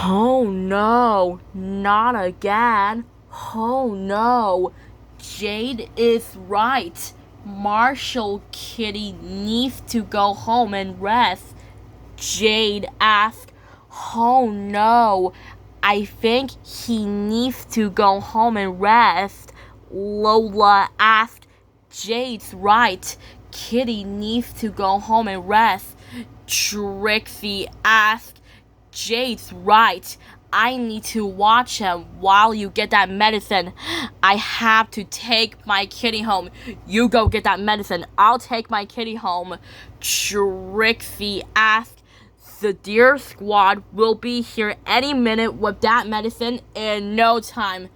Oh no, not again. Oh no, Jade is right. Marshall Kitty needs to go home and rest. Jade asked, oh no, I think he needs to go home and rest. Lola asked, Jade's right. Kitty needs to go home and rest. Trixie asked, Jade's right. I need to watch him while you get that medicine. I have to take my kitty home. You go get that medicine. I'll take my kitty home. Trixie asked, the Deer Squad will be here any minute with that medicine in no time.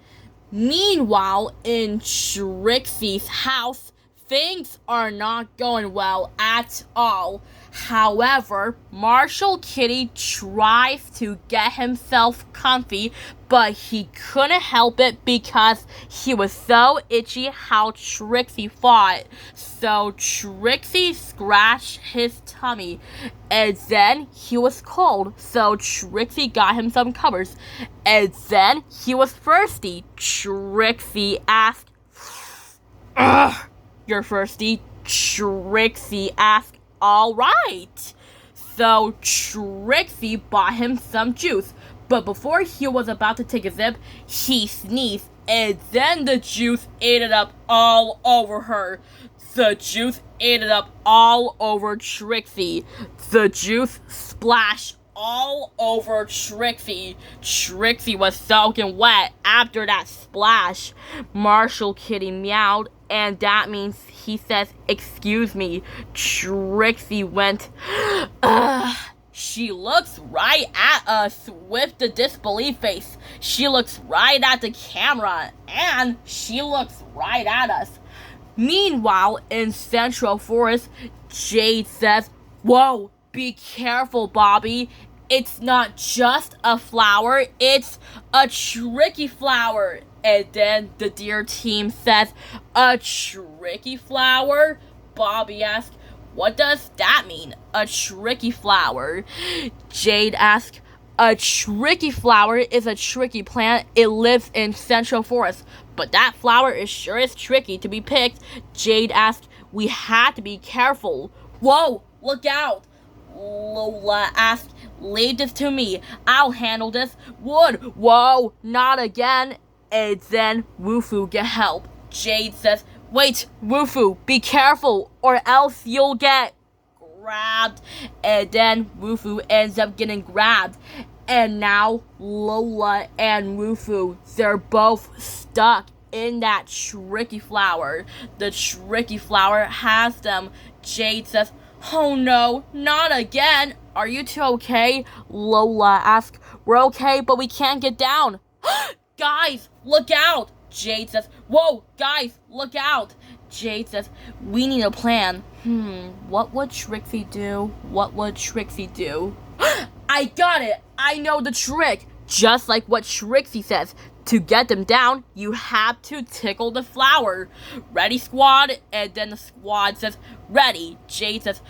Meanwhile, in Trixie's house, things are not going well at all. However, Marshall Kitty tries to get himself comfy, but he couldn't help it because he was so itchy how Trixie fought. So Trixie scratched his tummy, and then he was cold, so Trixie got him some covers. And then he was thirsty. Trixie asked, "Ugh, you're thirsty?" Trixie asked, all right. So Trixie bought him some juice, but before he was about to take a sip, he sneezed, and then the juice ate it up all over her. The juice ate it up all over Trixie. The juice splashed all over Trixie. Trixie was soaking wet after that splash. Marshall Kitty meowed, and that means he says, excuse me. Trixie went, ugh. She looks right at us with the disbelief face. She looks right at the camera, and she looks right at us. Meanwhile, in Central Forest, Jade says, whoa, be careful, Bobby. It's not just a flower, it's a tricky flower. And then the deer team says, a tricky flower? Bobby asked, what does that mean, a tricky flower? Jade asked, a tricky flower is a tricky plant. It lives in Central Forest. But that flower is sure is tricky to be picked. Jade asked, we had to be careful. Whoa, look out. Lola asked, leave this to me. I'll handle this. Wood, whoa, not again. And then Wufu get help. Jade says, wait, Wufu, be careful or else you'll get grabbed. And then Wufu ends up getting grabbed. And now Lola and Wufu, they're both stuck in that tricky flower. The tricky flower has them. Jade says, oh no, not again. Are you two okay? Lola asks, we're okay, but we can't get down. Guys, look out. Jade says, whoa, guys, look out. Jade says, we need a plan. What would Trixie do? What would Trixie do? I got it. I know the trick. Just like what Trixie says. To get them down, you have to tickle the flower. Ready, squad? And then the squad says, ready. Jade says,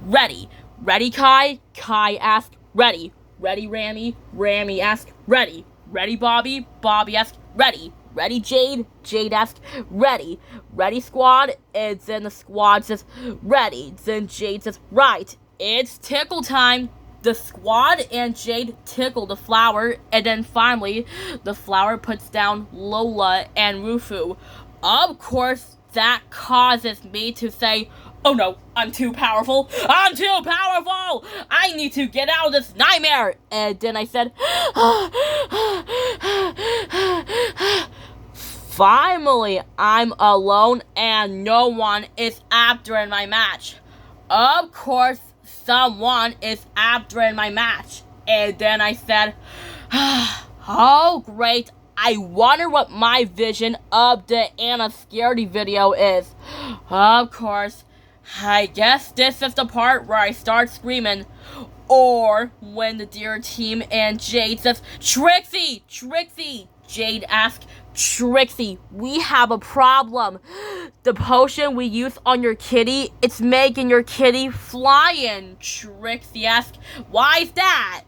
ready. Ready, Kai? Kai asks, ready. Ready, Rami? Rami asks, ready. Ready, Bobby? Bobby asks, ready. Ready, Jade? Jade asks, ready. Ready, squad? And then the squad says, ready. Then Jade says, right. It's tickle time. The squad and Jade tickle the flower, and then finally, the flower puts down Lola and Wufu. Of course, that causes me to say, oh no, I'm too powerful. I'm too powerful. I need to get out of this nightmare. And then I said, finally, I'm alone and no one is after in my match. Of course, someone is after in my match. And then I said, oh great, I wonder what my vision of the Anna Scaredy video is. Of course, I guess this is the part where I start screaming. Or when the deer team and Jade says, Trixie, Trixie. Jade asks, Trixie, we have a problem. The potion we use on your kitty, it's making your kitty flying. Trixie asks, why is that?